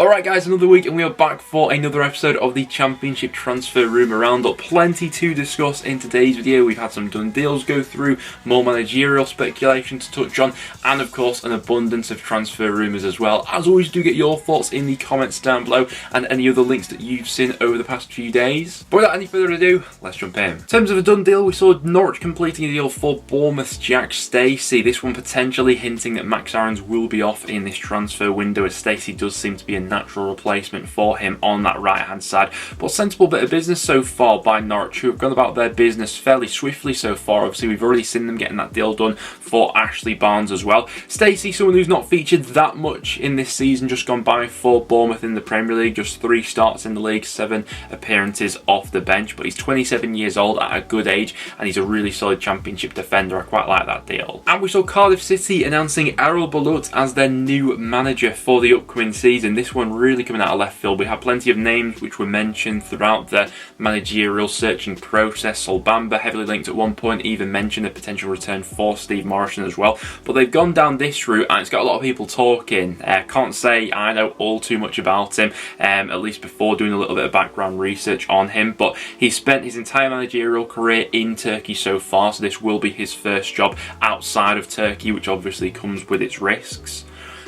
Alright guys, another week and we are back for another episode of the Championship Transfer Rumour Roundup. Plenty to discuss in today's video. We've had some done deals go through, more managerial speculation to touch on, and of course an abundance of transfer rumours as well. As always, do get your thoughts in the comments down below and any other links that you've seen over the past few days. But without any further ado, let's jump in. In terms of a done deal, we saw Norwich completing a deal for Bournemouth's Jack Stacey. This one potentially hinting that Max Aarons will be off in this transfer window, as Stacey does seem to be a natural replacement for him on that right hand side. But sensible bit of business so far by Norwich, who have gone about their business fairly swiftly so far. Obviously we've already seen them getting that deal done for Ashley Barnes as well. Stacey, someone who's not featured that much in this season, just gone by for Bournemouth in the Premier League, just 3 starts in the league, 7 appearances off the bench, but he's 27 years old at a good age and he's a really solid Championship defender. I quite like that deal. And we saw Cardiff City announcing Errol Bulut as their new manager for the upcoming season. This one really coming out of left field. We had plenty of names which were mentioned throughout the managerial searching process. Solbamba heavily linked at one point, even mentioned a potential return for Steve Morrison as well. But they've gone down this route and it's got a lot of people talking. Can't say I know all too much about him, at least before doing a little bit of background research on him. But he's spent his entire managerial career in Turkey so far, so this will be his first job outside of Turkey, which obviously comes with its risks.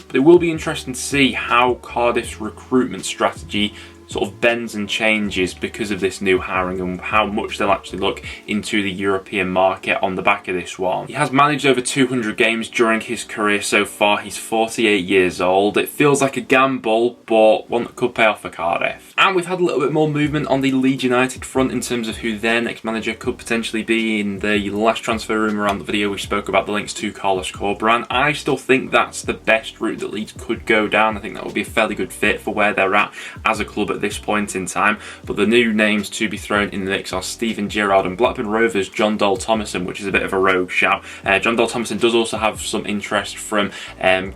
But it will be interesting to see how Cardiff's recruitment strategy sort of bends and changes because of this new hiring and how much they'll actually look into the European market on the back of this one. He has managed over 200 games during his career so far. He's 48 years old. It feels like a gamble, but one that could pay off for Cardiff. And we've had a little bit more movement on the Leeds United front in terms of who their next manager could potentially be. In the last transfer rumour around the video, we spoke about the links to Carlos Corberán. I still think that's the best route that Leeds could go down. I think that would be a fairly good fit for where they're at as a club at this point in time. But the new names to be thrown in the mix are Steven Gerrard and Blackburn Rovers' John Dole Thomason, which is a bit of a rogue shout. John Dole Thomason does also have some interest from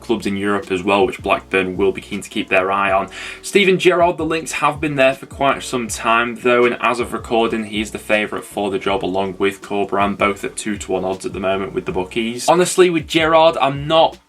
clubs in Europe as well, which Blackburn will be keen to keep their eye on. Steven Gerrard, the links have been there for quite some time though, and as of recording he is the favourite for the job along with Corberán, both at 2-1 odds at the moment with the bookies. Honestly, with Gerrard, I'm not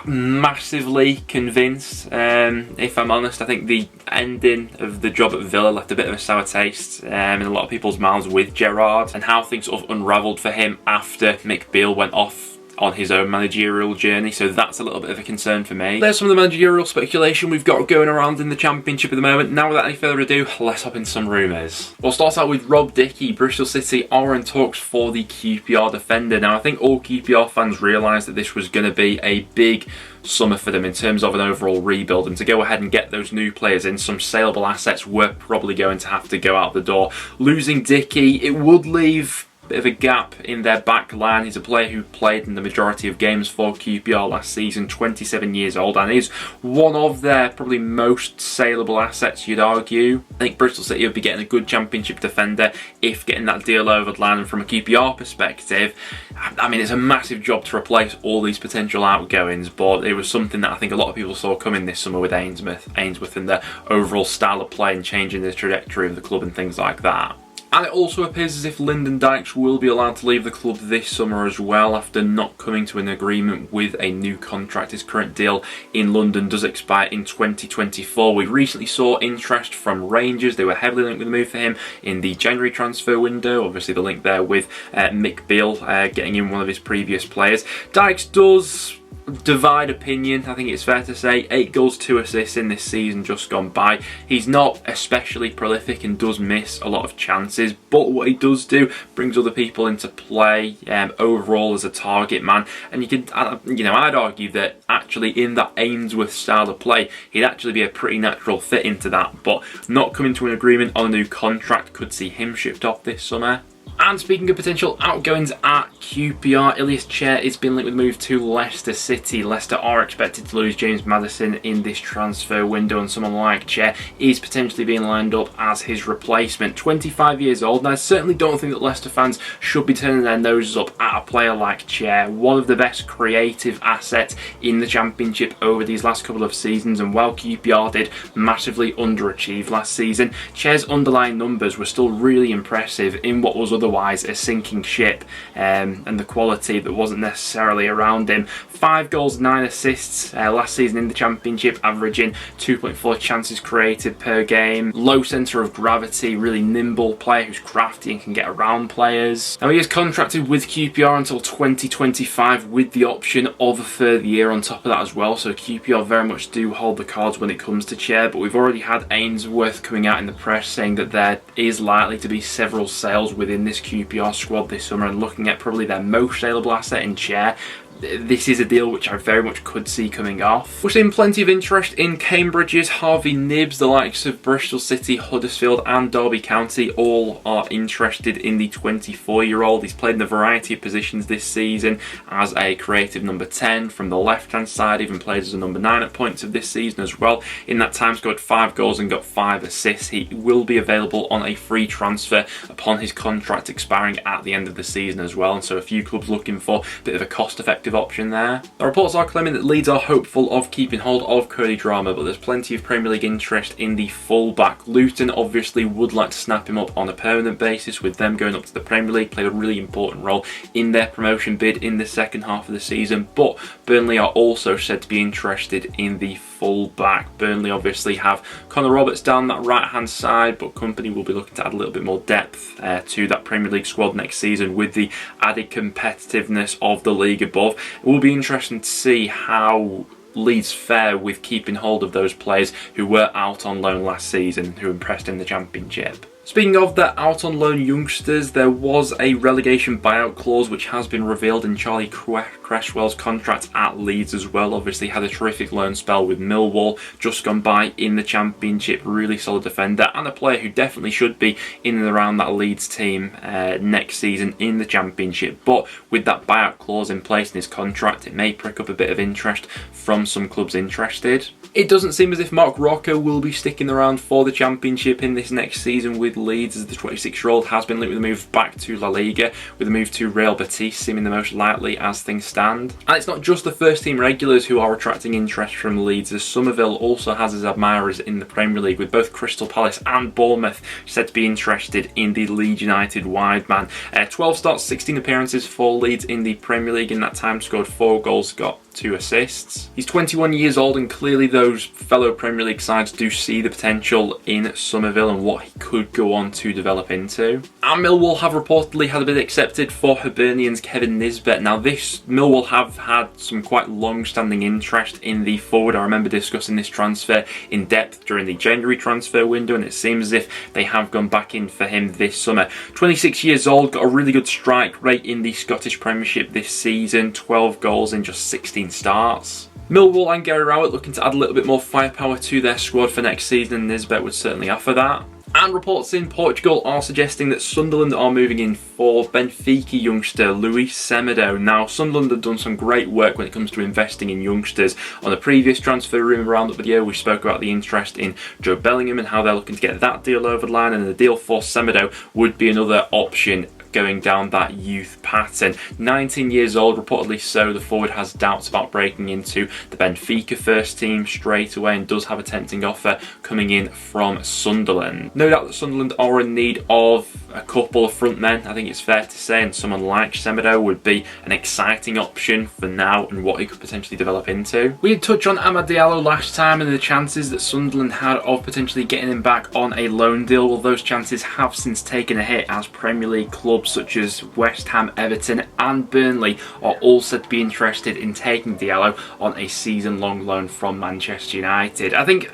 massively convinced, if I'm honest. I think the ending of the job at Villa left a bit of a sour taste in a lot of people's mouths with Gerrard, and how things sort of unravelled for him after Mick Beale went off on his own managerial journey, so that's a little bit of a concern for me. There's some of the managerial speculation we've got going around in the Championship at the moment. Now without any further ado, let's hop into some rumours. We'll start out with Rob Dickie. Bristol City are in talks for the QPR defender. Now I think all QPR fans realised that this was going to be a big summer for them in terms of an overall rebuild, and to go ahead and get those new players in, some saleable assets were probably going to have to go out the door. Losing Dickie, it would leave bit of a gap in their back line. He's a player who played in the majority of games for QPR last season, 27 years old, and is one of their probably most saleable assets, you'd argue. I think Bristol City would be getting a good Championship defender if getting that deal over the line. And from a QPR perspective, I mean, it's a massive job to replace all these potential outgoings, but it was something that I think a lot of people saw coming this summer with Ainsworth and their overall style of play and changing the trajectory of the club and things like that. And it also appears as if Lyndon Dykes will be allowed to leave the club this summer as well, after not coming to an agreement with a new contract. His current deal in London does expire in 2024. We recently saw interest from Rangers. They were heavily linked with a move for him in the January transfer window. Obviously the link there with Mick Beale getting in one of his previous players. Dykes does divide opinion, I think it's fair to say. 8 goals, 2 assists in this season just gone by. He's not especially prolific and does miss a lot of chances, but what he does do brings other people into play overall as a target man. And you can, I'd argue that actually in that Ainsworth style of play, he'd actually be a pretty natural fit into that, but not coming to an agreement on a new contract could see him shipped off this summer. And speaking of potential outgoings at QPR, Ilias has been linked with a move to Leicester City. Leicester are expected to lose James Maddison in this transfer window, and someone like Chair is potentially being lined up as his replacement. 25 years old, and I certainly don't think that Leicester fans should be turning their noses up at a player like Chair. One of the best creative assets in the Championship over these last couple of seasons, and while QPR did massively underachieve last season, Chair's underlying numbers were still really impressive in what was otherwise otherwise a sinking ship, and the quality that wasn't necessarily around him. 5 goals, 9 assists last season in the Championship, averaging 2.4 chances created per game. Low centre of gravity, really nimble player who's crafty and can get around players. Now he is contracted with QPR until 2025 with the option of a further year on top of that as well, so QPR very much do hold the cards when it comes to Chair, but we've already had Ainsworth coming out in the press saying that there is likely to be several sales within this QPR squad this summer, and looking at probably their most saleable asset in Chair, this is a deal which I very much could see coming off. We're seeing plenty of interest in Cambridge's Harvey Nibbs. The likes of Bristol City, Huddersfield and Derby County all are interested in the 24-year-old. He's played in a variety of positions this season as a creative number 10 from the left-hand side, even played as a number 9 at points of this season as well. In that time scored 5 goals and got 5 assists. He will be available on a free transfer upon his contract expiring at the end of the season as well, and so a few clubs looking for a bit of a cost-effective option there. The reports are claiming that Leeds are hopeful of keeping hold of Cody Drama, but there's plenty of Premier League interest in the full-back. Luton obviously would like to snap him up on a permanent basis, with them going up to the Premier League, played a really important role in their promotion bid in the second half of the season, but Burnley are also said to be interested in the full-back. Burnley obviously have Connor Roberts down that right-hand side, but Company will be looking to add a little bit more depth to that Premier League squad next season with the added competitiveness of the league above. It will be interesting to see how Leeds fare with keeping hold of those players who were out on loan last season, who impressed in the Championship. Speaking of the out on loan youngsters, there was a relegation buyout clause which has been revealed in Charlie Cresswell's contract at Leeds as well. Obviously had a terrific loan spell with Millwall just gone by in the Championship. Really solid defender and a player who definitely should be in and around that Leeds team next season in the Championship. But with that buyout clause in place in his contract, it may prick up a bit of interest from some clubs interested. It doesn't seem as if Mark Rocco will be sticking around for the Championship in this next season with Leeds, as the 26-year-old has been linked with a move back to La Liga, with a move to Real Betis seeming the most likely as things stand. And it's not just the first team regulars who are attracting interest from Leeds, as Summerville also has his admirers in the Premier League, with both Crystal Palace and Bournemouth said to be interested in the Leeds United wide man. 12 starts, 16 appearances for Leeds in the Premier League. In that time scored 4 goals, got 2 assists. He's 21 years old, and clearly those fellow Premier League sides do see the potential in Summerville and what he could go on to develop into. And Millwall have reportedly had a bid accepted for Hibernian's Kevin Nisbet. Now Millwall have had some quite long-standing interest in the forward. I remember discussing this transfer in depth during the January transfer window, and it seems as if they have gone back in for him this summer. 26 years old, got a really good strike rate in the Scottish Premiership this season, 12 goals in just 16 starts. Millwall and Gary Rowett looking to add a little bit more firepower to their squad for next season, and Nisbet would certainly offer that. And reports in Portugal are suggesting that Sunderland are moving in for Benfica youngster Luis Semedo. Now, Sunderland have done some great work when it comes to investing in youngsters. On the previous transfer rumour roundup video, we spoke about the interest in Joe Bellingham and how they're looking to get that deal over the line, and the deal for Semedo would be another option going down that youth pattern. 19 years old, reportedly so. The forward has doubts about breaking into the Benfica first team straight away and does have a tempting offer coming in from Sunderland. No doubt that Sunderland are in need of a couple of front men, I think it's fair to say, and someone like Semedo would be an exciting option for now and what he could potentially develop into. We did touch on Amad Diallo last time and the chances that Sunderland had of potentially getting him back on a loan deal. Well, those chances have since taken a hit, as Premier League clubs such as West Ham, Everton and Burnley are all said to be interested in taking Diallo on a season-long loan from Manchester United. I think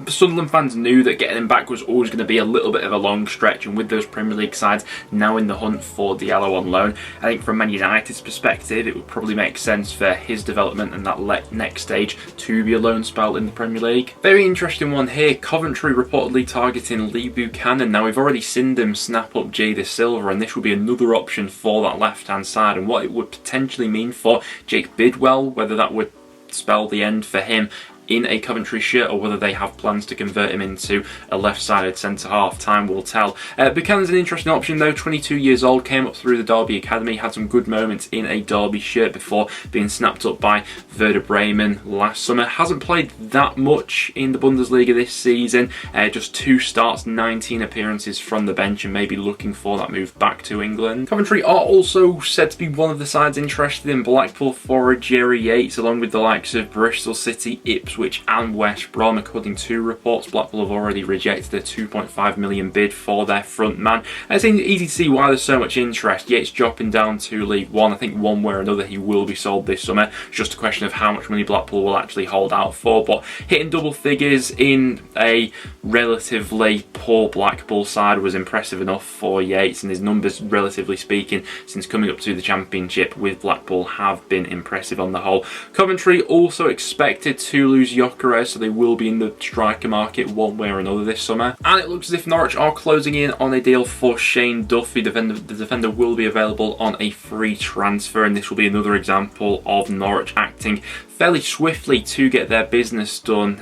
Sunderland fans knew that getting him back was always going to be a little bit of a long stretch, and with those Premier League sides now in the hunt for Diallo on loan, I think from Man United's perspective it would probably make sense for his development and that next stage to be a loan spell in the Premier League. Very interesting one here, Coventry reportedly targeting Lee Buchanan. Now, we've already seen them snap up Jay Da Silva, and this would be another option for that left hand side, and what it would potentially mean for Jake Bidwell, whether that would spell the end for him in a Coventry shirt, or whether they have plans to convert him into a left-sided centre-half. Time will tell. Buchanan's an interesting option though, 22 years old, came up through the Derby Academy, had some good moments in a Derby shirt before being snapped up by Werder Bremen last summer. Hasn't played that much in the Bundesliga this season, just 2 starts, 19 appearances from the bench, and maybe looking for that move back to England. Coventry are also said to be one of the sides interested in Blackpool for Jerry Yates, along with the likes of Bristol City, Ipswich and West Brom. According to reports, Blackpool have already rejected a £2.5 million bid for their front man. It seems easy to see why there's so much interest. Yates dropping down to League One. I think one way or another he will be sold this summer. It's just a question of how much money Blackpool will actually hold out for. But hitting double figures in a relatively poor Blackpool side was impressive enough for Yates, and his numbers, relatively speaking, since coming up to the Championship with Blackpool have been impressive on the whole. Coventry also expected to lose Gyökeres, so they will be in the striker market one way or another this summer. And it looks as if Norwich are closing in on a deal for Shane Duffy. The defender will be available on a free transfer, and this will be another example of Norwich acting fairly swiftly to get their business done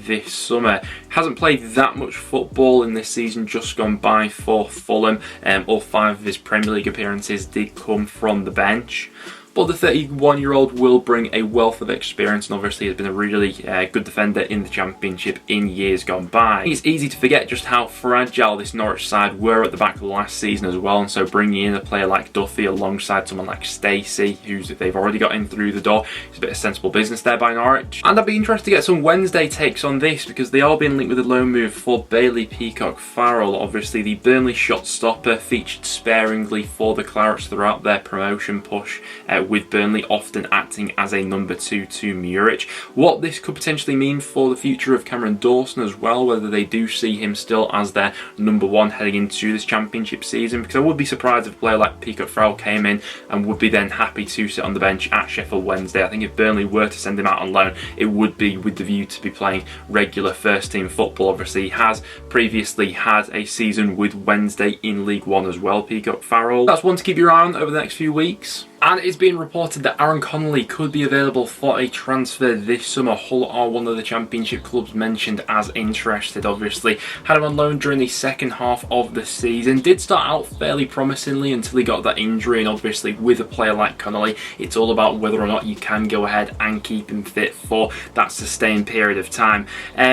this summer. Hasn't played that much football in this season just gone by for Fulham. All 5 of his Premier League appearances did come from the bench. But the 31-year-old will bring a wealth of experience, and obviously has been a really good defender in the Championship in years gone by. It's easy to forget just how fragile this Norwich side were at the back of the last season as well, and so bringing in a player like Duffy alongside someone like Stacey, who's they've already got in through the door, is a bit of sensible business there by Norwich. And I'd be interested to get some Wednesday takes on this, because they are being linked with a loan move for Bailey Peacock-Farrell. Obviously the Burnley shot stopper featured sparingly for the Clarets throughout their promotion push, with Burnley often acting as a number 2 to Muric. What this could potentially mean for the future of Cameron Dawson as well, whether they do see him still as their number 1 heading into this Championship season, because I would be surprised if a player like Peacock-Farrell came in and would be then happy to sit on the bench at Sheffield Wednesday. I think if Burnley were to send him out on loan, it would be with the view to be playing regular first team football. Obviously he has previously had a season with Wednesday in League One as well, Peacock-Farrell. That's one to keep your eye on over the next few weeks. And it's been reported that Aaron Connolly could be available for a transfer this summer. Hull are one of the Championship clubs mentioned as interested. Obviously had him on loan during the second half of the season. Did start out fairly promisingly until he got that injury, and obviously with a player like Connolly, it's all about whether or not you can go ahead and keep him fit for that sustained period of time.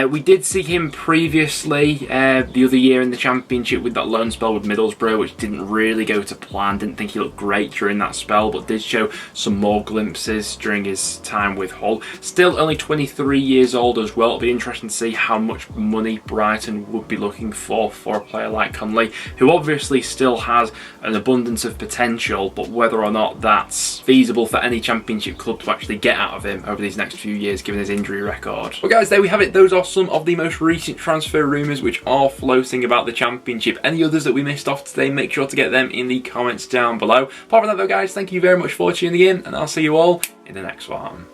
We did see him previously the other year in the Championship with that loan spell with Middlesbrough, which didn't really go to plan. Didn't think he looked great during that spell, but did show some more glimpses during his time with Hull. Still only 23 years old as well. It'll be interesting to see how much money Brighton would be looking for a player like Connolly, who obviously still has an abundance of potential, but whether or not that's feasible for any Championship club to actually get out of him over these next few years given his injury record. Well guys, there we have it. Those are some of the most recent transfer rumours which are floating about the Championship. Any others that we missed off today, make sure to get them in the comments down below. Apart from that though guys, thank you very much for tuning in, and I'll see you all in the next one.